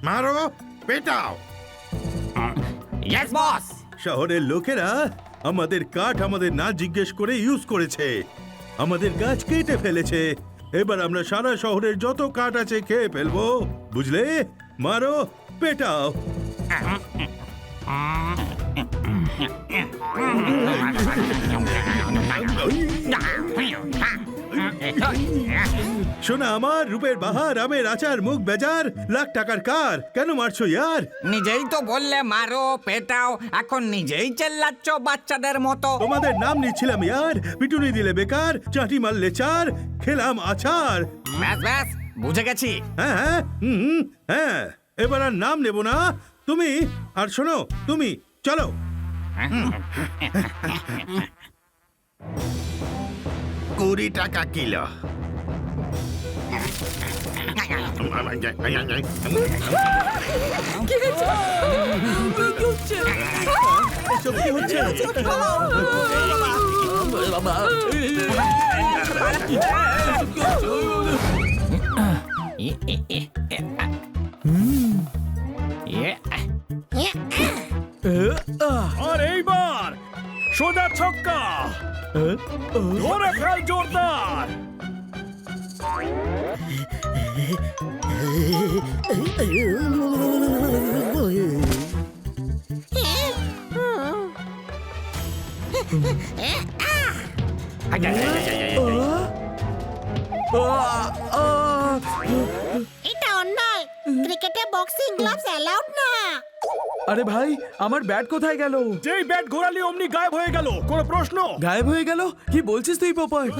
মারো, পেটাও। Yes boss. শহরের লোকেরা আমাদের কাঠ আমাদের না জিজ্ঞেস করে ইউজ করেছে, আমাদের গাছ কেটে ফেলেছে। এবার আমরা সারা শহরের যত কাঠ আছে খেয়ে ফেলবো, বুঝলে? মারো, পেটাও। শোনা আমার, রূপের বাহার, আমের আচার, মুখ বেজার, লাখ টাকার কার, কেন মারছো ইয়ার? নিজেই তো বললে মারো পেটাও, এখন নিজেই চেল্লাচ্ছ বাচ্চাদের মতো। তোমাদের নাম নিচ্ছিলাম ইয়ার, পিটুনি দিলে বেকার, চাটি মারলে চার, খেলাম আচার। ব্যাস ব্যাস, বুঝে গেছি। হ্যাঁ হ্যাঁ, হ্যাঁ, এবার আর নাম নেব না। তুমি আর শোনো, তুমি চলো। 20 টাকা কিলো। এসব কি হচ্ছে? আর এইবার সোজা ছক্কা, ধরে ফেল জোরদার। এটা অন্যায়। ক্রিকেটে বক্সিং গ্লাভস অ্যালাউড না। আরে ভাই, আমার ব্যাট কোথায় গেল? যেই ব্যাট ঘোরালি অমনি গায়েব হয়ে গেল। কোনো প্রশ্ন? গায়েব হয়ে গেল? কি বলছিস তুই পপায়?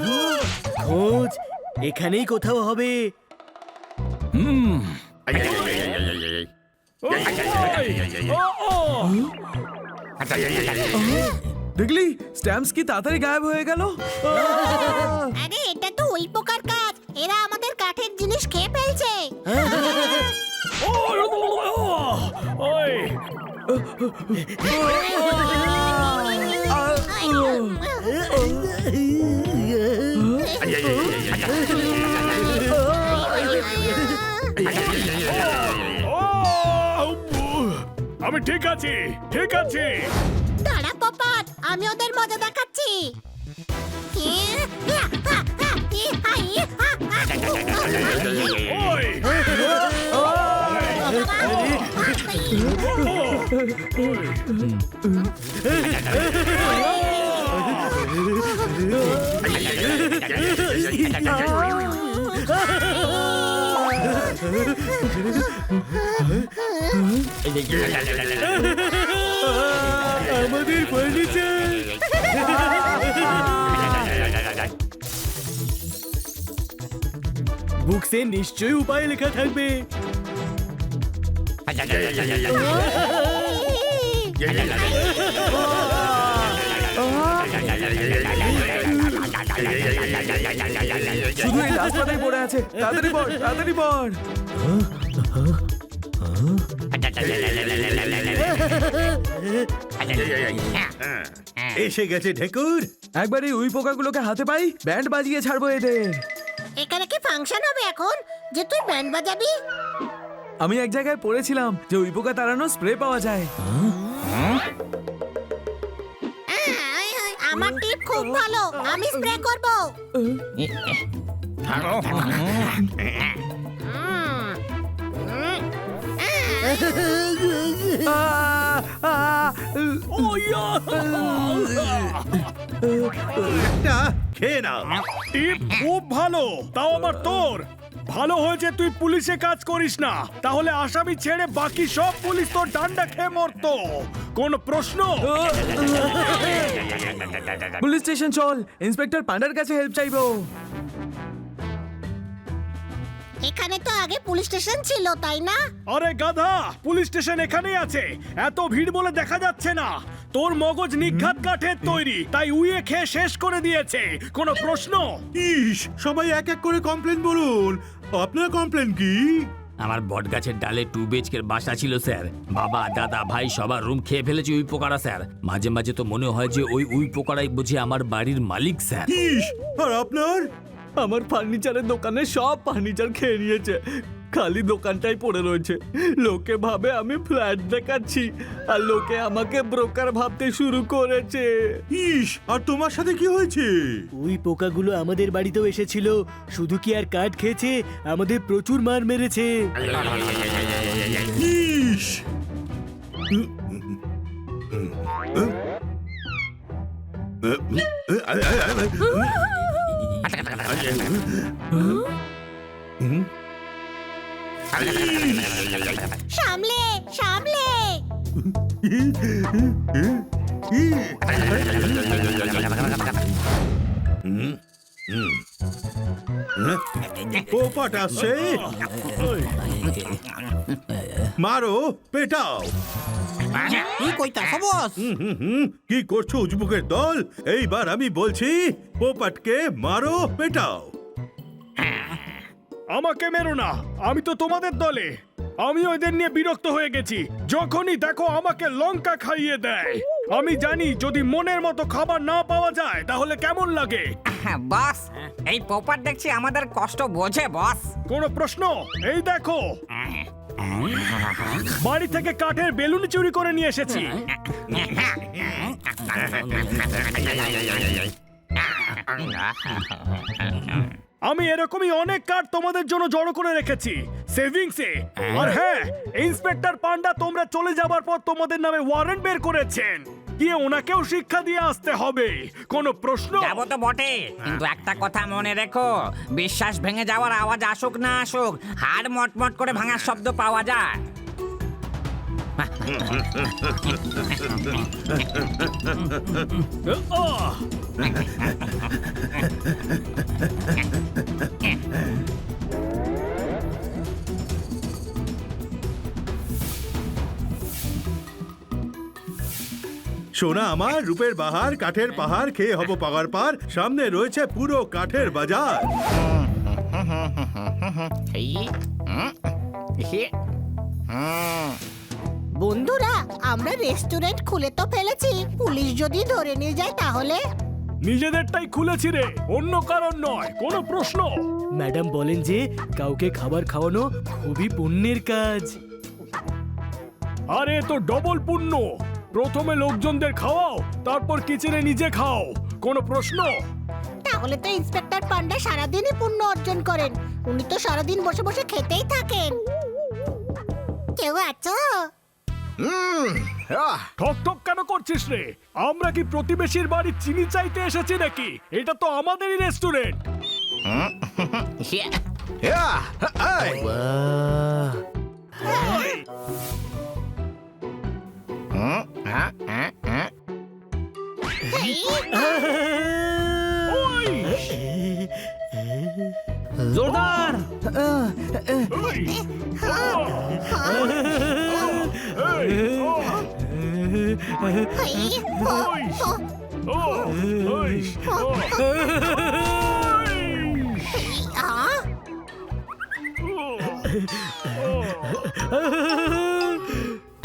খোঁজ এখানেই কোথাও হবে। দেখলি স্ট্যাম্পস কি তাড়াতাড়ি গায়েব হয়ে গেল? আরে এটা তো ওই পোকার কাজ। এরা আমাদের কাঠের জিনিস খেয়ে ফেলছে। ওই আমি ঠিক আছি, ঠিক আছি। দাঁড়া পপাত, আমি ওদের মজা দেখাচ্ছি। ওই আমাদের ফার্নিচার। বুকসে নিশ্চয়ই উপায় লেখা থাকবে। শুধু এই রাস্তাটাই পড়ে আছে। তাড়াতাড়ি পড়, তাড়াতাড়ি পড়। এসে গেছে ঢেকুর। একবার এই উই পোকাগুলোকে হাতে পাই, ব্যান্ড বাজিয়ে ছাড়বো এদের। এখানে কি ফাংশন হবে এখন যে তুই ব্যান্ড বাজাবি? আমি এক জায়গায় পড়েছিলাম যে উই পোকা তাড়ানো স্প্রে পাওয়া যায়। আমার টিপ খুব ভালো, আমি স্প্রে করব। একটা খেয়ে নাও। টিপ খুব ভালো, তাও আবার তোর। ভালো হয়েছে তুই পুলিশে কাজ করিস না, তাহলে আসামি ছেড়ে বাকি সব পুলিশ তোর ডান্ডা খেয়ে মরতো। কোন প্রশ্ন? পুলিশ স্টেশন চল, ইন্সপেক্টর পান্ডার কাছে হেল্প চাইবো। এখানে তো আগে পুলিশ স্টেশন ছিল, তাই না? আরে গাধা, পুলিশ স্টেশন এখানেই আছে। এত ভিড় বলে দেখা যাচ্ছে না। তোর মগজ নিঘাত কাঠের তৈরি, তাই উইয়ে খেয়ে শেষ করে দিয়েছে। কোনো প্রশ্ন? ইস, সবাই এক এক করে কমপ্লেন বলুন। আপনার কমপ্লেন কি? আমার বট গাছের ডালে 2 BHK বাসা ছিল স্যার। বাবা দাদা ভাই সবার রুম খেয়ে ফেলেছে উই পোকারা স্যার। মাঝে মাঝে তো মনে হয় যে ওই উই পোকারাই বুঝি আমার বাড়ির মালিক স্যার। ইস, আর আপনার? আমার ফার্নিচারের দোকানে সব ফার্নিচার খেয়ে নিয়েছে, খালি দোকানটাই পড়ে রয়েছে। লোকে ভাবে আমি ফ্ল্যাট দেখাচ্ছি, আর লোকে আমাকে ব্রোকার ভাবতে শুরু করেছে। ইস, আর তোমার সাথে কি হয়েছে? ওই পোকাগুলো আমাদের বাড়িতেও এসেছিল, শুধু কি আর কাঠ খেয়েছে, আমাদের প্রচুর মার মেরেছে। ইস! সামলে সামলে। পোপট আসছে, মারো, পেটাও। কি কইতাছ বস? কি করছো উজবুকের দল? এইবার আমি বলছি, পোপটকে মারো, পেটাও। আমাকে মেরো না, আমি তো তোমাদের দলে। আমি ওদের নিয়ে বিরক্ত হয়ে গেছি। যখনই দেখো আমাকে লঙ্কা খাইয়ে দেয়। আমি জানি যদি মনের মতো খাবার না পাওয়া যায় তাহলে কেমন লাগে। বস, এই পোপার দেখছি আমাদের কষ্ট বোঝে বস। কোনো প্রশ্ন? এই দেখো, বাড়ি থেকে কাঠের বেলুন চুরি করে নিয়ে এসেছি। আমি এরকমই অনেক কাঠ তোমাদের জন্য জড়ো করে রেখেছি সেভিংসে। আর হ্যাঁ, ইন্সপেক্টর পান্ডা তোমরা চলে যাবার পর তোমাদের নামে ওয়ারেন্ট বের করেছেন। গিয়ে ওনাকেও শিক্ষা দিয়ে আসতে হবে। কোনো প্রশ্ন? যাবো তো বটে, কিন্তু একটা কথা মনে রেখো, বিশ্বাস ভেঙে যাওয়ার আওয়াজ আসুক না আসুক, হাড় মটমট করে ভাঙার শব্দ পাওয়া যায়। সোনা আমার, রূপের বাহার, কাঠের পাহাড়, খেয়ে হব পাগার পার, সামনে রয়েছে পুরো কাঠের বাজার। বন্ধুরা, আমরা রেস্টুরেন্ট খুলে তো ফেলেছি, পুলিশ যদি ধরে নিয়ে যায় তাহলে? নিজেদেরটাই খুলেছি রে, অন্য কারণ নয়। কোনো প্রশ্ন? ম্যাডাম বলেন যে কাউকে খাবার খাওয়ানো খুবই পুণ্যের কাজ। আরে তো ডবল পুণ্য। প্রথমে লোকজনদের খাওয়াও, তারপর কিচেনে নিজে খাও। কোনো প্রশ্ন? তাহলে তো ইন্সপেক্টর পান্ডা সারাদিনই পুণ্য অর্জন করেন। উনি তো সারাদিন বসে বসে খেতেই থাকেন। কেউ আছো? ঠক ঠক কেন করছিস রে? আমরা কি প্রতিবেশীর বাড়ি চিনি চাইতে এসেছি নাকি? এটা তো আমাদেরই রেস্টুরেন্ট। জোরদার!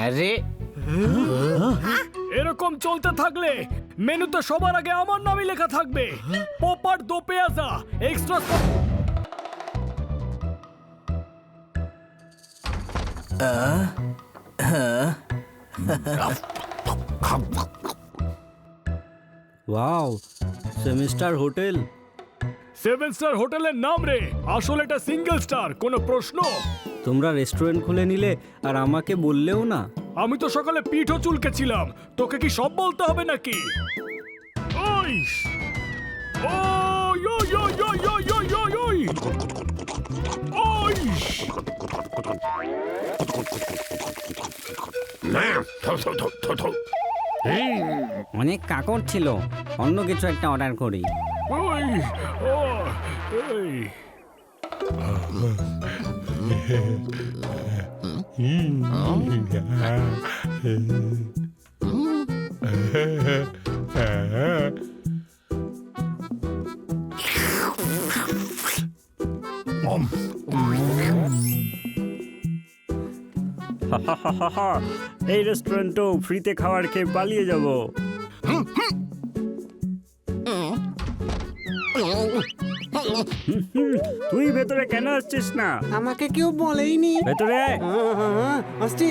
আরে এরকম চলতে থাকলে মেনুতে সবার আগে আমার নামই লেখা থাকবে। পোপার দো পেঁয়াজা extra. Wow, semester hotel. 7 star হোটেলের নাম রে, আসলে এটা সিঙ্গেল স্টার। কোনো প্রশ্ন? তোমরা রেস্টুরেন্ট খুলে নিলে আর আমাকে বললেও না। আমি তো সকালে পিঠও চুলকেছিলাম, তোকে কি সব বলতে হবে নাকি? ওই ওই ওই ওই ওই ওই ওই ওই ওই ওই অনেক কাকড় ছিল, অন্য কিছু একটা অর্ডার করি। ওই ও এই এই রেস্টুরেন্টও ফ্রিতে খাবার খেয়ে পালিয়ে যাব। তুই ভেতরে কেন আসছিস না? আমাকে কেউ বলেইনি। ভেতরে আয়। আসছি।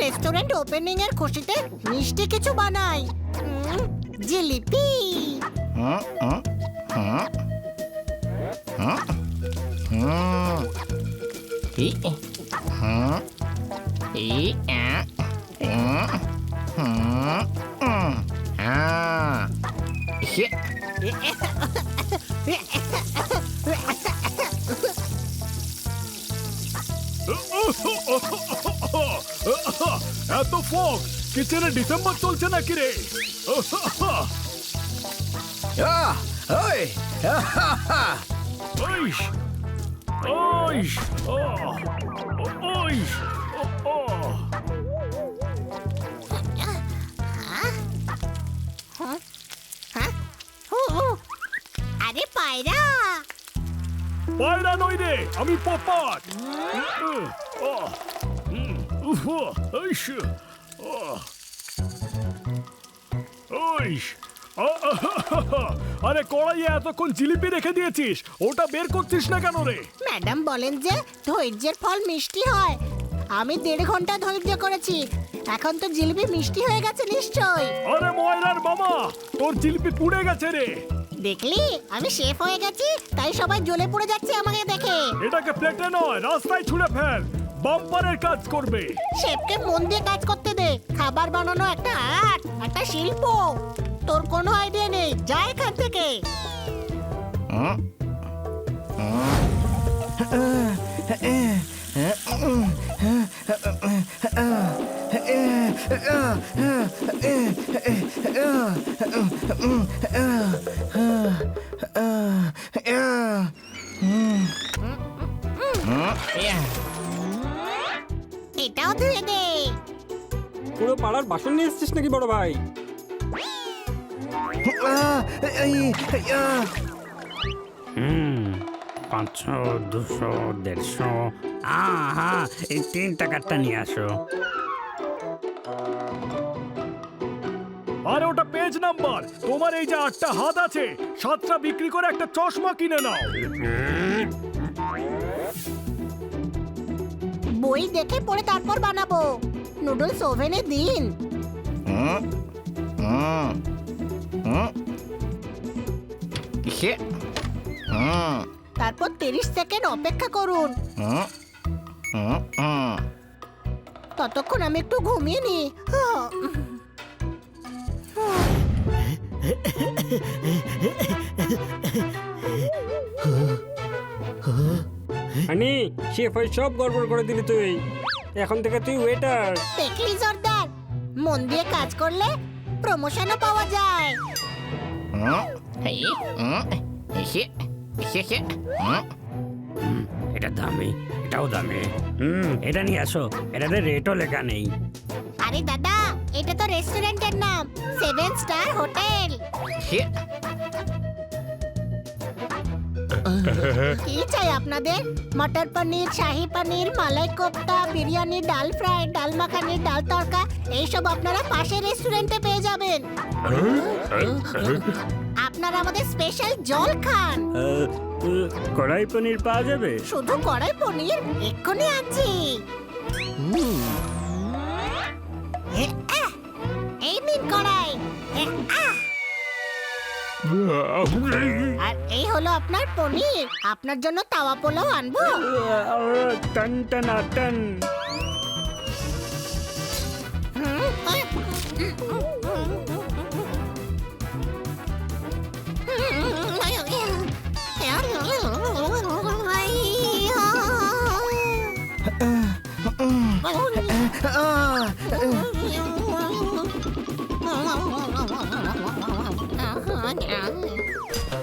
রেস্টুরেন্ট ওপেনিং এর খুশিতে মিষ্টি কিছু বানাই। জিলিপি। এত ফগ কিচেনে ডিসেম্বর চলছে নাকি রে? ওইশ, ওইশ, ওইশ, হ্যাঁ? আরে পায়রা। পায়রা নই রে, আমি পপাত। আরে কড়াইয়ে এতক্ষণ জিলিপি রেখে দিয়েছিস, ওটা বের করছিস না কেন রে? ম্যাডাম বলেন যে ধৈর্যের ফল মিষ্টি হয়। আমি 1.5 ঘন্টা ধৈর্য করেছি, এখন তো জিলিপি মিষ্টি হয়ে গেছে নিশ্চয়। আরে ময়রার মামা, তোর জিলিপি পুড়ে গেছে রে। দেখলি আমি শেফ হয়ে গেছি, তাই সবাই জ্বলে পুড়ে যাচ্ছে আমাকে দেখে। এটাকে প্লেটে নয়, রাস্তায় ছুঁড়ে ফেল, বাম্পারের কাজ করবে। শেফকে মন দিয়ে কাজ করতে দে। খাবার বানানো একটা আর্ট, একটা শিল্প। তোর কোনো আইডিয়া নেই, যা এখান থেকে। এটাও ধুয়ে দে। পুরো পাড়ার বাসন নিয়ে এসছিস নাকি বড় ভাই? 500, 200, 150। হ্যাঁ, এই 3 টাকারটা নিয়ে আসো। আরে ওটা পেজ নাম্বার। তোমার এই যে 8টা হাত আছে, 7টা বিক্রি করে একটা চশমা কিনে নাও। বই দেখে পড়ে তারপর বানাবো। নুডলস ওভেনে দিন। তারপর 30 সেকেন্ড অপেক্ষা করুন। ততক্ষণ আমি একটু ঘুমিয়ে নি। হানি, শেফ হয়ে সব গড়বড় করে দিলি তুই। এখন থেকে তুই ওয়েটার। দেখলি জোরদার, মন দিয়ে কাজ করলে প্রমোশনও পাওয়া যায়। এটা দামি, এটাও দামি। এটা নিয়ে আসো, এটাতে রেটও লেখা নেই। আরে দাদা, এটা তো রেস্টুরেন্টের নাম, 7 স্টার হোটেল। কি চাই আপনাদের? মটর পনির, শাহী পনির, মালাই কোফতা, বিরিয়ানি, ডাল ফ্রাই, ডাল মাখানি, ডাল তড়কা, এইসব আপনারা পাশের রেস্টুরেন্টে পেয়ে যাবেন। আপনারা আমাদের স্পেশাল জল খান। কড়াই পনির পাওয়া যাবে? শুধু কড়াই পনির এক্ষুনি আনছি। এই নিন কড়াই। আর এই হলো আপনার পনির। আপনার জন্য তাওয়া পোলাও আনবো। Ton ton ton.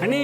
হানি,